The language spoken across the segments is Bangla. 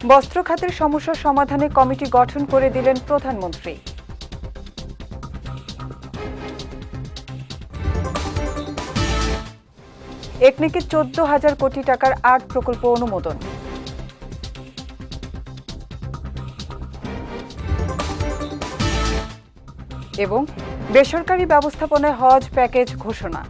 বস্ত্র খাতের সমস্যা সমাধানে কমিটি গঠন করে দিলেন প্রধানমন্ত্রী। একনেকে 14,000 কোটি টাকার 8 প্রকল্প অনুমোদন। এবং বেসরকারি ব্যবস্থাপনায় হজ প্যাকেজ ঘোষণা।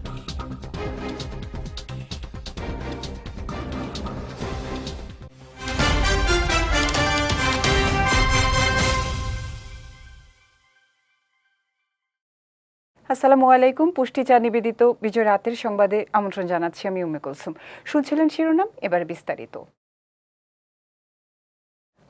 আসসালামু আলাইকুম। পুষ্টিচা নিবেদিত বিজয় রাতের সংবাদে আমন্ত্রণ জানাচ্ছি আমি উম্মে কুলসুম। শুনছিলেন শিরোনাম, এবার বিস্তারিত।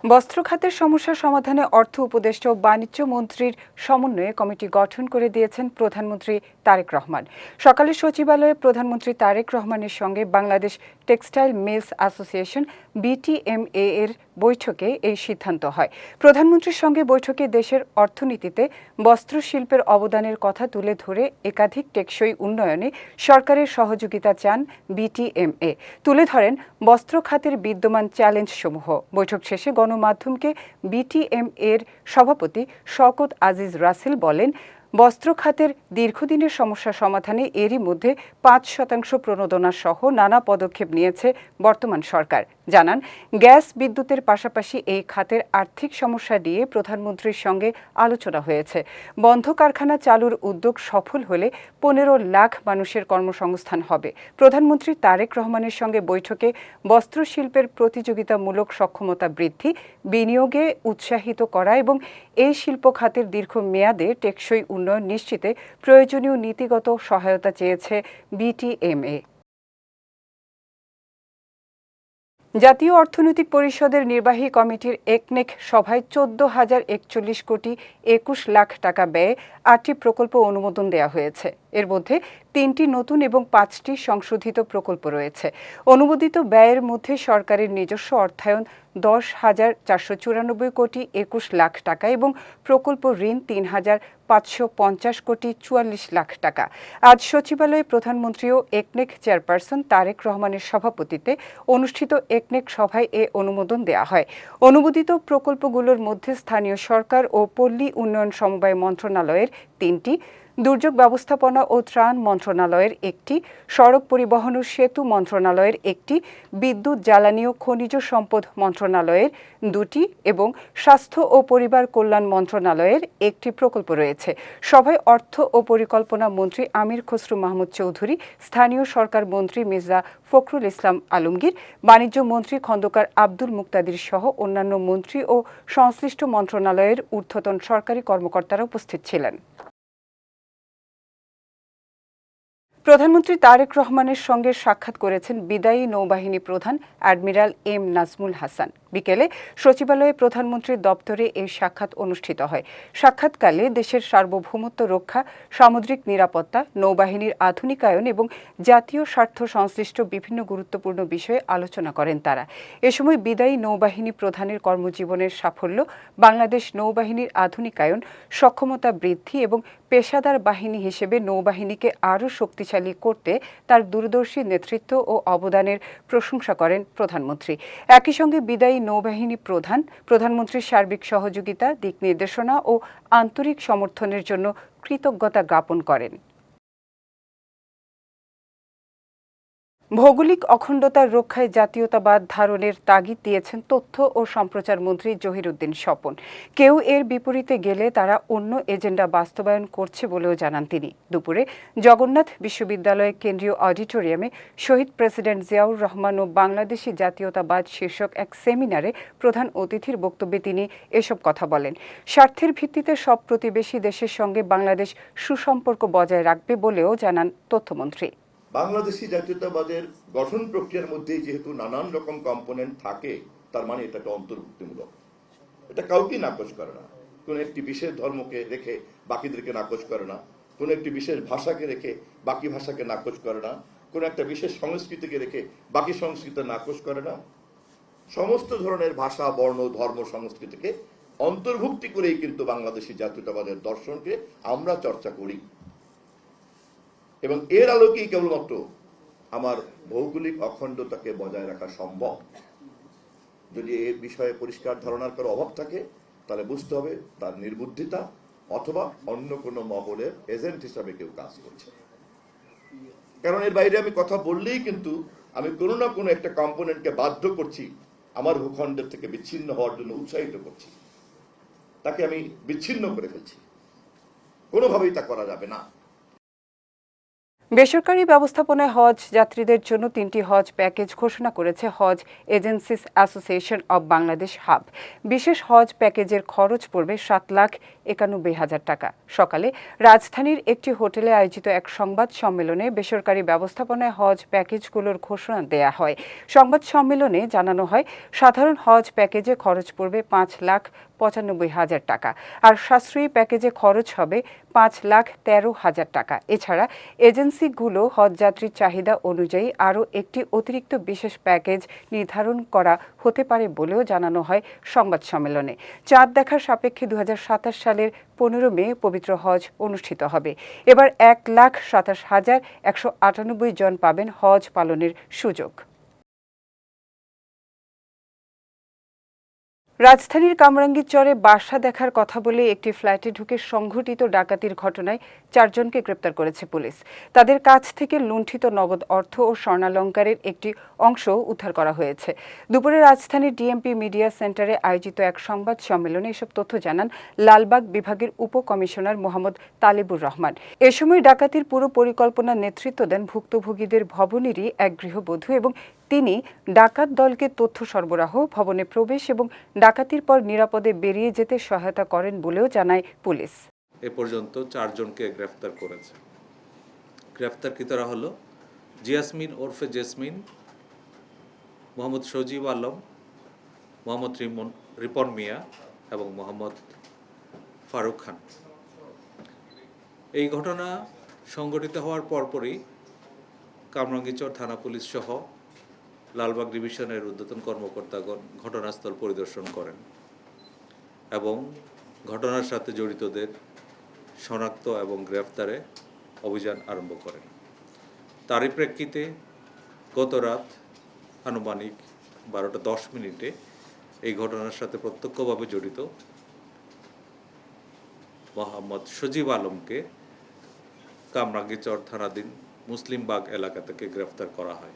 বস্ত্র খাতের সমস্যা সমাধানে অর্থ উপদেষ্টা ও বাণিজ্য মন্ত্রীর সমন্বয়ে কমিটি গঠন করে দিয়েছেন প্রধানমন্ত্রী তারেক রহমান। সকালে সচিবালয়ে প্রধানমন্ত্রী তারেক রহমানের সঙ্গে Bangladesh textile mills association BTMA এর বৈঠকে এই সিদ্ধান্ত হয়। প্রধানমন্ত্রীর সঙ্গে বৈঠকে দেশের অর্থনীতিতে বস্ত্র শিল্পের অবদানের কথা তুলে ধরে একাধিক টেকসই উন্নয়নে সরকারের সহযোগিতা চান BTMA। তুলে ধরেন বস্ত্র খাতের বিদ্যমান চ্যালেঞ্জসমূহ। বৈঠক শেষে গণমাধ্যমকে BTMA এর সভাপতি শওকত আজিজ রাসেল বলেন, বস্ত্র খাতের দীর্ঘদিনের সমস্যা সমাধানে এরই মধ্যে 5% প্রণোদনা সহ নানা পদক্ষেপ নিয়েছে বর্তমান সরকার। জানান, গ্যাস বিদ্যুতের পাশাপাশি এই খাতের আর্থিক সমস্যা নিয়ে প্রধানমন্ত্রীর সঙ্গে আলোচনা হয়েছে। বন্ধ কারখানা চালুর উদ্যোগ সফল হলে 15 লাখ মানুষের কর্মসংস্থান হবে। প্রধানমন্ত্রী তারেক রহমানের সঙ্গে বৈঠকে বস্ত্র শিল্পের প্রতিযোগিতামূলক সক্ষমতা বৃদ্ধি, বিনিয়োগে উৎসাহিত করা এবং এই শিল্প খাতের দীর্ঘমেয়াদে টেকসই উন্নয়ন নিশ্চিতে প্রয়োজনীয় নীতিগত সহায়তা চেয়েছে BTMA। জাতীয় অর্থনৈতিক পরিষদের নির্বাহী কমিটির একনেক সভায় 14,041 কোটি 21 লাখ টাকা ব্যয়ে 8টি প্রকল্প অনুমোদন দেওয়া হয়েছে। এর মধ্যে 3টি নতুন এবং 5টি সংশোধিত প্রকল্প রয়েছে। অনুমোদিত ব্যয়ের মধ্যে সরকারের নিজস্ব অর্থায়ন 10,494 কোটি 21 লাখ টাকা এবং প্রকল্প ঋণ 3,550 কোটি 44 লাখ টাকা। আজ সচিবালয়ে প্রধানমন্ত্রী ও একনেক চেয়ারপারসন তারেক রহমানের সভাপতিত্বে অনুষ্ঠিত একনেক সভায় এ অনুমোদন দেওয়া হয়। অনুমোদিত প্রকল্পগুলোর মধ্যে স্থানীয় সরকার ও পল্লী উন্নয়ন সমবায় মন্ত্রণালয়ের 3টি, দুর্যোগ ব্যবস্থাপনা ও ত্রাণ মন্ত্রণালয়ের 1টি, সড়ক পরিবহন ও সেতু মন্ত্রণালয়ের 1টি, বিদ্যুৎ জ্বালানি ও খনিজ সম্পদ মন্ত্রণালয়ের 2টি এবং স্বাস্থ্য ও পরিবার কল্যাণ মন্ত্রণালয়ের 1টি প্রকল্প রয়েছে। সভায় অর্থ ও পরিকল্পনা মন্ত্রী আমির খসরু মাহমুদ চৌধুরী, স্থানীয় সরকার মন্ত্রী মির্জা ফখরুল ইসলাম আলমগীর, বাণিজ্য মন্ত্রী খন্দকার আব্দুল মুক্তাদির সহ অন্যান্য মন্ত্রী ও সংশ্লিষ্ট মন্ত্রণালয়ের ঊর্ধ্বতন সরকারি কর্মকর্তারা উপস্থিত ছিলেন। প্রধানমন্ত্রী তারেক রহমানের সঙ্গে সাক্ষাৎ করেছেন বিদায়ী নৌবাহিনী প্রধান অ্যাডমিরাল এম নাজমুল হাসান। বিকেলে সচিবালয়ে প্রধানমন্ত্রীর দপ্তরে এই সাক্ষাৎ অনুষ্ঠিত হয়। সাক্ষাৎকালে দেশের সার্বভৌমত্ব রক্ষা, সামুদ্রিক নিরাপত্তা, নৌবাহিনীর আধুনিকায়ন এবং জাতীয় স্বার্থ সংশ্লিষ্ট বিভিন্ন গুরুত্বপূর্ণ বিষয়ে আলোচনা করেন তারা। এ সময় বিদায়ী নৌবাহিনী প্রধানের কর্মজীবনের সাফল্য, বাংলাদেশ নৌবাহিনীর আধুনিকায়ন, সক্ষমতা বৃদ্ধি এবং পেশাদার বাহিনী হিসেবে নৌবাহিনীকে আরও শক্তিশালী করতে তার দূরদর্শী নেতৃত্ব ও অবদানের প্রশংসা করেন প্রধানমন্ত্রী। একই সঙ্গে বিদায়ী নৌবাহিনী প্রধানমন্ত্রীর সার্বিক সহযোগিতা, দিক নির্দেশনা ও আন্তরিক সমর্থনের জন্য কৃতজ্ঞতা জ্ঞাপন করেন। ভৌগোলিক অখণ্ডতার রক্ষায় জাতীয়তাবাদ ধারণের তাগিদ দিয়েছেন তথ্য ও সম্প্রচার মন্ত্রী জহিরুদ্দিন স্বপন। কেউ এর বিপরীতে গেলে তারা অন্য এজেন্ডা বাস্তবায়ন করছে বলেও জানান তিনি। দুপুরে জগন্নাথ বিশ্ববিদ্যালয়ের কেন্দ্রীয় অডিটোরিয়ামে শহীদ প্রেসিডেন্ট জিয়াউর রহমান ও বাংলাদেশি জাতীয়তাবাদ শীর্ষক এক সেমিনারে প্রধান অতিথির বক্তব্যে তিনি এসব কথা বলেন। স্বার্থের ভিত্তিতে সব প্রতিবেশী দেশের সঙ্গে বাংলাদেশ সুসম্পর্ক বজায় রাখবে বলেও জানান তথ্যমন্ত্রী। বাংলাদেশি জাতীয়তাবাদের গঠন প্রক্রিয়ার মধ্যে যেহেতু নানান রকম কম্পোনেন্ট থাকে, তার মানে এটা একটা অন্তর্ভুক্তিমূলক। এটা কাউকেই নাকচ করে না। কোন একটি বিশেষ ধর্মকে রেখে বাকিদেরকে নাকচ করে না, কোন একটি বিশেষ ভাষাকে রেখে বাকি ভাষাকে নাকচ করে না, কোন একটা বিশেষ সংস্কৃতিকে রেখে বাকি সংস্কৃতি নাকচ করে না। সমস্ত ধরনের ভাষা, বর্ণ, ধর্ম, সংস্কৃতিকে অন্তর্ভুক্তি করেই কিন্তু বাংলাদেশি জাতীয়তাবাদের দর্শনকে আমরা চর্চা করি এবং এর আলোকেই কেবলমাত্র আমার ভৌগোলিক অখণ্ডতাকে বজায় রাখা সম্ভব। যদি এ বিষয়ে পরিষ্কার ধারণার কারো অভাব থাকে তাহলে বুঝতে হবে তার নির্বুদ্ধিতা অথবা অন্য কোনো মহলের এজেন্ট হিসাবে কেউ কাজ করছে। কারণ এর বাইরে আমি কথা বললেই কিন্তু আমি কোনো না কোনো একটা কম্পোনেন্টকে বাধ্য করছি আমার ভূখণ্ডের থেকে বিচ্ছিন্ন হওয়ার জন্য উৎসাহিত করছি, তাকে আমি বিচ্ছিন্ন করে ফেলছি। কোনোভাবেই তা করা যাবে না। বেসরকারি ব্যবস্থাপনায় হজ যাত্রীদের জন্য 3টি হজ প্যাকেজ ঘোষণা করেছে হজ agencies association of Bangladesh HAAB. বিশেষ হজ প্যাকেজের খরচ পড়বে 7,91,000 টাকা। সকালে রাজধানীর একটি হোটেলে আয়োজিত এক সংবাদ সম্মেলনে বেসরকারি ব্যবস্থাপনায় হজ প্যাকেজগুলোর ঘোষণা দেয়া হয়। সংবাদ সম্মেলনে জানানো হয়, সাধারণ হজ প্যাকেজে খরচ পড়বে 5,95,000 টাকা, আর সাশ্রয়ী প্যাকেজে খরচ হবে 5,13,000 টাকা। এছাড়া এজেন্সিগুলো হজযাত্রীর চাহিদা অনুযায়ী আরও একটি অতিরিক্ত বিশেষ প্যাকেজ নির্ধারণ করা হতে পারে বলেও জানানো হয় সংবাদ সম্মেলনে। চাঁদ দেখার সাপেক্ষে 2027 সালের 15 মে পবিত্র হজ অনুষ্ঠিত হবে। এবার 1,27,198 জন পাবেন হজ পালনের সুযোগ। রাজধানীর কামরাঙ্গীরচরে বাসা দেখার কথা বলে একটি ফ্ল্যাটে ঢুকে সংঘটিত ডাকাতির ঘটনায় 4 জনকে গ্রেপ্তার করেছে পুলিশ। তাদের কাছ থেকে লুণ্ঠিত নগদ অর্থ ও স্বর্ণালংকারের একটি অংশ উদ্ধার করা হয়েছে। দুপুরে রাজধানীর ডিএমপি মিডিয়া সেন্টারে আয়োজিত এক সংবাদ সম্মেলনে এসব তথ্য জানান লালবাগ বিভাগের উপকমিশনার মোহাম্মদ তালেবুর রহমান। এ সময় ডাকাতির পুরো পরিকল্পনার নেতৃত্ব দেন ভুক্তভোগীদের ভবনেরই এক গৃহবধূ এবং তিনি ডাকাত দলকে তথ্য সরবরাহ, ভবনে প্রবেশ এবং ডাকাতির পর নিরাপদে বেরিয়ে যেতে সহায়তা করেন বলেও জানায় পুলিশ। এ পর্যন্ত 4 জনকে গ্রেফতার করেছে। গ্রেফতারকৃতরা হলো জিয়াসমিন ওরফে জেসমিন, মোহাম্মদ সজীব আলম, মোহাম্মদ রিপন মিয়া এবং মোহাম্মদ ফারুক খান। এই ঘটনা সংঘটিত হওয়ার পরপরই কামরাঙ্গীরচর থানা পুলিশ সহ লালবাগ ডিভিশনের ঊর্ধ্বতন কর্মকর্তাগণ ঘটনাস্থল পরিদর্শন করেন এবং ঘটনার সাথে জড়িতদের শনাক্ত এবং গ্রেফতারে অভিযান আরম্ভ করেন। তারই প্রেক্ষিতে গত রাত আনুমানিক 12:10 এই ঘটনার সাথে প্রত্যক্ষভাবে জড়িত মোহাম্মদ সজীব আলমকে কামরাঙ্গীরচর থানাধীন মুসলিমবাগ এলাকা থেকে গ্রেফতার করা হয়।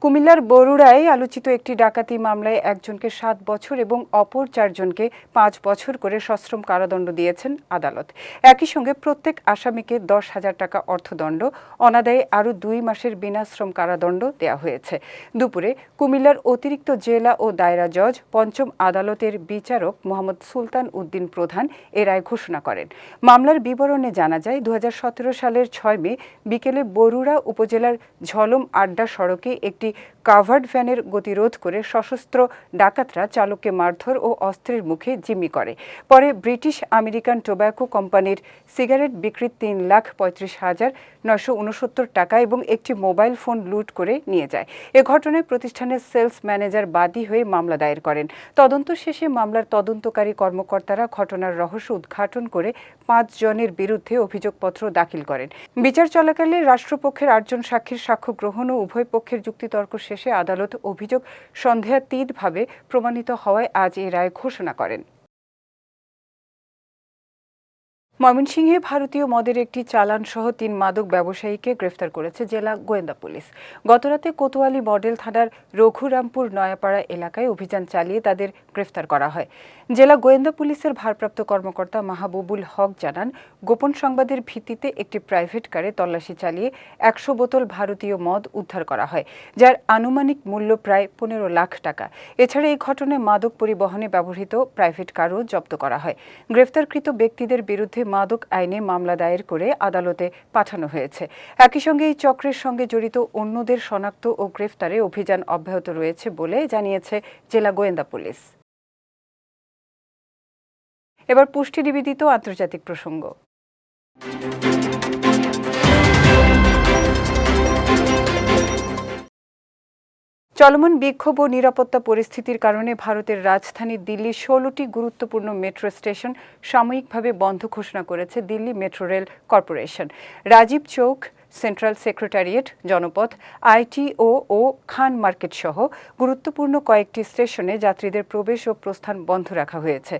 কুমিল্লার বরুড়ায় আলোচিত একটি ডাকাতি মামলায় একজনকে 7 বছর এবং অপর 4 জনকে 5 বছর করে সশ্রম কারাদণ্ড দিয়েছেন আদালত। একই সঙ্গে প্রত্যেক আসামিকে 10,000 টাকা অর্থদণ্ড, অনাদায়ে আরও 2 মাসের বিনাশ্রম কারাদণ্ড দেওয়া হয়েছে। দুপুরে কুমিল্লার অতিরিক্ত জেলা ও দায়রা জজ, 5ম আদালতের বিচারক মোহাম্মদ সুলতান উদ্দিন প্রধান এ রায় ঘোষণা করেন। মামলার বিবরণে জানা যায়, 2017 সালের 6 মে বিকেলে বরুড়া উপজেলার ঝলম আড্ডা সড়কে একটি কাভার্ড ভ্যানের গতিরোধ করে সশস্ত্র ডাকাতরা চালককে মারধর ও অস্ত্রের মুখে জিম্মি করে। পরে ব্রিটিশ আমেরিকান টোব্যাকো কোম্পানির সিগারেট বিক্রির 3,35,969 টাকা এবং একটি মোবাইল ফোন লুট করে নিয়ে যায়। এ ঘটনায় প্রতিষ্ঠানের সেলস ম্যানেজার বাদী হয়ে মামলা দায়ের করেন। তদন্ত শেষে মামলার তদন্তকারী কর্মকর্তারা ঘটনার রহস্য উদ্ঘাটন করে 5 জনের বিরুদ্ধে অভিযোগপত্র দাখিল করেন। বিচার চলাকালে রাষ্ট্রপক্ষের 8 জন সাক্ষীর সাক্ষ্য গ্রহণ ও উভয় পক্ষের যুক্তিতর্ক শেষে আদালত অভিযোগ সন্দেহাতীতভাবে প্রমাণিত হওয়ায় আজ এই রায় ঘোষণা করেন। ময়মনসিংহে ভারতীয় মদের একটি চালান সহ 3 মাদক ব্যবসায়ীকে গ্রেফতার করেছে জেলা গোয়েন্দা পুলিশ। গতরাতে কোতোয়ালি মডেল থানার রঘুরামপুর নয়াপাড়া এলাকায় অভিযান চালিয়ে তাদের গ্রেফতার করা হয়। জেলা গোয়েন্দা পুলিশের ভারপ্রাপ্ত কর্মকর্তা মাহবুবুল হক জানান, গোপন সংবাদের ভিত্তিতে একটি প্রাইভেট কারে তল্লাশি চালিয়ে 100 বোতল ভারতীয় মদ উদ্ধার করা হয়, যার আনুমানিক মূল্য প্রায় 15 লাখ টাকা। এছাড়া এই ঘটনায় মাদক পরিবহনে ব্যবহৃত প্রাইভেট কারও জব্দ করা হয়। গ্রেফতারকৃত ব্যক্তিদের বিরুদ্ধে মাদক আইনে মামলা দায়ের করে আদালতে পাঠানো হয়েছে। একই সঙ্গে এই চক্রের সঙ্গে জড়িত অন্যদের শনাক্ত ও গ্রেফতারে অভিযান অব্যাহত রয়েছে বলে জানিয়েছে জেলা গোয়েন্দা পুলিশ। এবার পুষ্টি নিবেদিত আন্তর্জাতিক প্রসঙ্গ। চলমান বিক্ষোভ ও নিরাপত্তা পরিস্থিতির কারণে ভারতের রাজধানী দিল্লির 16টি গুরুত্বপূর্ণ মেট্রো স্টেশন সাময়িকভাবে বন্ধ ঘোষণা করেছে Delhi metro rail corporation. Rajiv Chowk, central secretariat, Janpath, ITO ও খান মার্কেট সহ গুরুত্বপূর্ণ কয়েকটি স্টেশনে যাত্রীদের প্রবেশ ও প্রস্থান বন্ধ রাখা হয়েছে।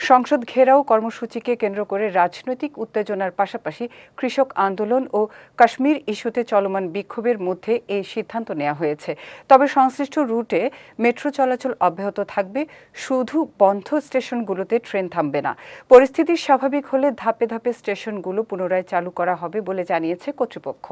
সংসদ ঘেরাও কর্মসূচিকে কেন্দ্র করে রাজনৈতিক উত্তেজনার পাশাপাশি কৃষক আন্দোলন ও কাশ্মীর ইস্যুতে চলমান বিক্ষোভের মধ্যে এই সিদ্ধান্ত নেওয়া হয়েছে। তবে সংশ্লিষ্ট রুটে মেট্রো চলাচল অব্যাহত থাকবে, শুধু বন্ধ স্টেশনগুলোতে ট্রেন থামবে না। পরিস্থিতি স্বাভাবিক হলে ধাপে ধাপে স্টেশনগুলো পুনরায় চালু করা হবে বলে জানিয়েছে কর্তৃপক্ষ।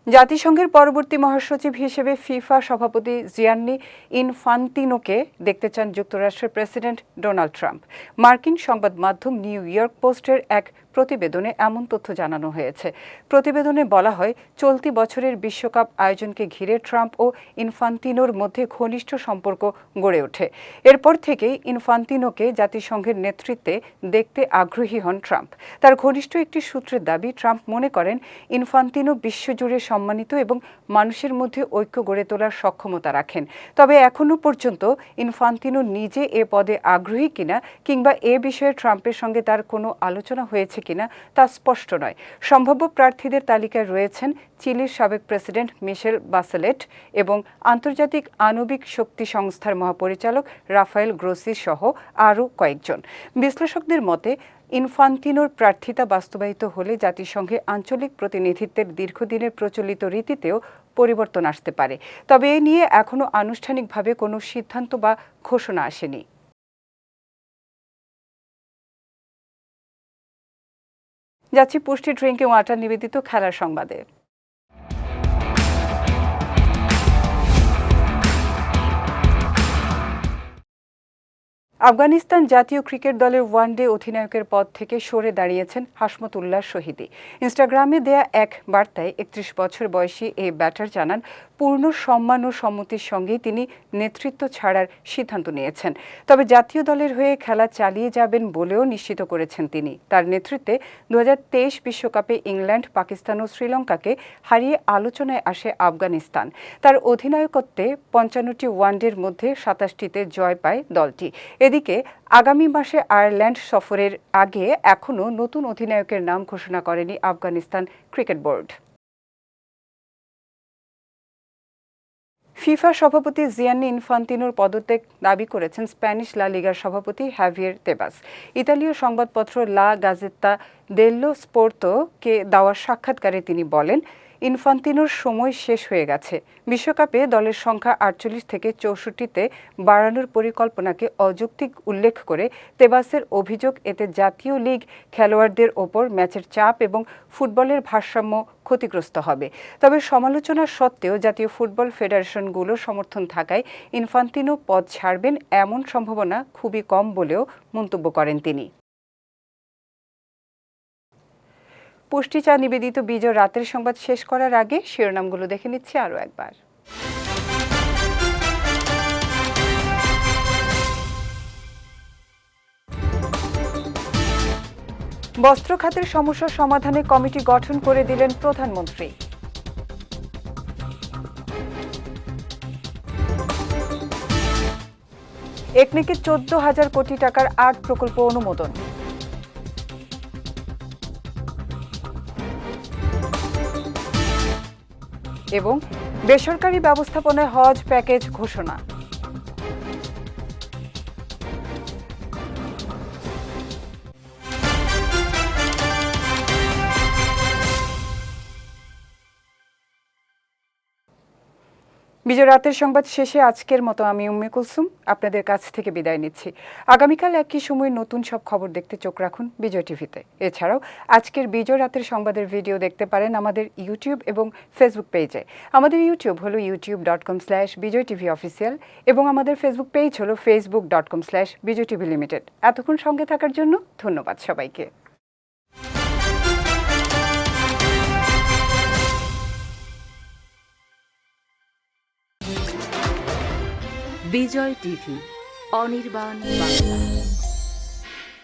জাতিসংঘের পরবর্তী মহাসচিব হিসেবে ফিফা সভাপতি জিয়ান্নি ইনফান্তিনোকে দেখতে চান যুক্তরাষ্ট্রের প্রেসিডেন্ট ডোনাল্ড ট্রাম্প। মার্কিন সংবাদ মাধ্যম নিউ ইয়র্ক পোস্টের এক প্রতিবেদনে এমন তথ্য জানানো হয়েছে। প্রতিবেদনে বলা হয়, চলতি বছরের বিশ্বকাপ আয়োজনকে ঘিরে ট্রাম্প ও ইনফান্তিনোর মধ্যে ঘনিষ্ঠ সম্পর্ক গড়ে ওঠে। এরপর থেকেই ইনফান্তিনোকে জাতিসংঘের নেতৃত্বে দেখতে আগ্রহী হন ট্রাম্প। তার ঘনিষ্ঠ একটি সূত্রের দাবি, ট্রাম্প মনে করেন ইনফান্তিনো বিশ্বজুড়ে সম্মানিত এবং মানুষের মধ্যে ঐক্য গড়ে তোলার সক্ষমতা রাখেন। তবে এখনও পর্যন্ত ইনফান্তিনো নিজে এ পদে আগ্রহী কিনা কিংবা এ বিষয়ে ট্রাম্পের সঙ্গে তার কোনো আলোচনা হয়েছে কিনা তা স্পষ্ট নয়। সম্ভাব্য প্রার্থীদের তালিকায় রয়েছেন চিলির সাবেক প্রেসিডেন্ট মিশেল বাসেলেট এবং আন্তর্জাতিক আণবিক শক্তি সংস্থার মহাপরিচালক রাফায়েল গ্রোসি সহ আরও কয়েকজন। বিশ্লেষকদের মতে, ইনফান্তিনোর প্রার্থিতা বাস্তবায়িত হলে জাতিসংঘে আঞ্চলিক প্রতিনিধিত্বের দীর্ঘদিনের প্রচলিত রীতিতেও পরিবর্তন আসতে পারে। তবে এ নিয়ে এখনও আনুষ্ঠানিকভাবে কোনো সিদ্ধান্ত বা ঘোষণা আসেনি। যাচ্ছি পুষ্টি ড্রিঙ্কিং ওয়াটার নিবেদিত খেলার সংবাদে। আফগানিস্তান জাতীয় ক্রিকেট দলের ওয়ানডে অধিনায়কের পদ থেকে সরে দাঁড়িয়েছেন হাশমতুল্লাহ শহীদী। ইনস্টাগ্রামে দেয়া এক বার্তায় ৩১ বছর বয়সী এই ব্যাটার জানান, পূর্ণ সম্মান ও সম্মতির সঙ্গেই তিনি নেতৃত্ব ছাড়ার সিদ্ধান্ত নিয়েছেন। তবে জাতীয় দলের হয়ে খেলা চালিয়ে যাবেন বলেও নিশ্চিত করেছেন তিনি। তার নেতৃত্বে ২০২৩ বিশ্বকাপে ইংল্যান্ড, পাকিস্তান ও শ্রীলঙ্কাকে হারিয়ে আলোচনায় আসে আফগানিস্তান। তার অধিনায়কত্বে ৫৫টি ওয়ানডের মধ্যে ২৭টিতে জয় পায় দলটি। এদিকে আগামী মাসে আয়ারল্যান্ড সফরের আগে এখনও নতুন অধিনায়কের নাম ঘোষণা করেনি আফগানিস্তান ক্রিকেট বোর্ড। ফিফা সভাপতি জিয়ান্নি ইনফান্তিনোর পদত্যাগ দাবি করেছেন স্প্যানিশ লা লিগার সভাপতি হাভিয়ের তেবাস। ইতালীয় সংবাদপত্র লা গাজেত্তা দেল্লো স্পোর্তো-কে দেওয়া সাক্ষাৎকারে তিনি বলেন, ইনফান্তিনোর সময় শেষ হয়ে গেছে। বিশ্বকাপে দলের সংখ্যা ৪৮ থেকে ৬৪তে বাড়ানোর পরিকল্পনাকে অযৌক্তিক উল্লেখ করে তেবাসের অভিযোগ, এতে জাতীয় লীগ খেলোয়াড়দের ওপর ম্যাচের চাপ এবং ফুটবলের ভারসাম্য ক্ষতিগ্রস্ত হবে। তবে সমালোচনা সত্ত্বেও জাতীয় ফুটবল ফেডারেশনগুলোর সমর্থন থাকায় ইনফান্তিনো পদ ছাড়বেন এমন সম্ভাবনা খুবই কম বলেও মন্তব্য করেন তিনি। পুষ্টি চা নিবেদিত বিজয় রাতের সংবাদ শেষ করার আগে শিরোনামগুলো দেখে নিচ্ছি আরও একবার। বস্ত্র খাতের সমস্যা সমাধানে কমিটি গঠন করে দিলেন প্রধানমন্ত্রী। একনেকে ১৪,০০০ কোটি টাকার ৮ প্রকল্প অনুমোদন। এবং বেসরকারি ব্যবস্থাপনায় হজ প্যাকেজ ঘোষণা। বিজয় রাতের সংবাদ শেষে আজকের মতো আমি উম্মে কুলসুম আপনাদের কাছ থেকে বিদায় নিচ্ছি। আগামীকাল একই সময় নতুন সব খবর দেখতে চোখ রাখুন বিজয় টিভিতে। এছাড়াও আজকের বিজয় রাতের সংবাদের ভিডিও দেখতে পারেন আমাদের ইউটিউব এবং ফেসবুক পেজে। আমাদের ইউটিউব হলো youtube.com/বিজয়টিভিঅফিসিয়াল এবং আমাদের ফেসবুক পেজ হলো facebook.com/বিজয়টিভিলিমিটেড। এতক্ষণ সঙ্গে থাকার জন্য ধন্যবাদ সবাইকে। বিজয় টিভি, অনির্বাণ বাংলা।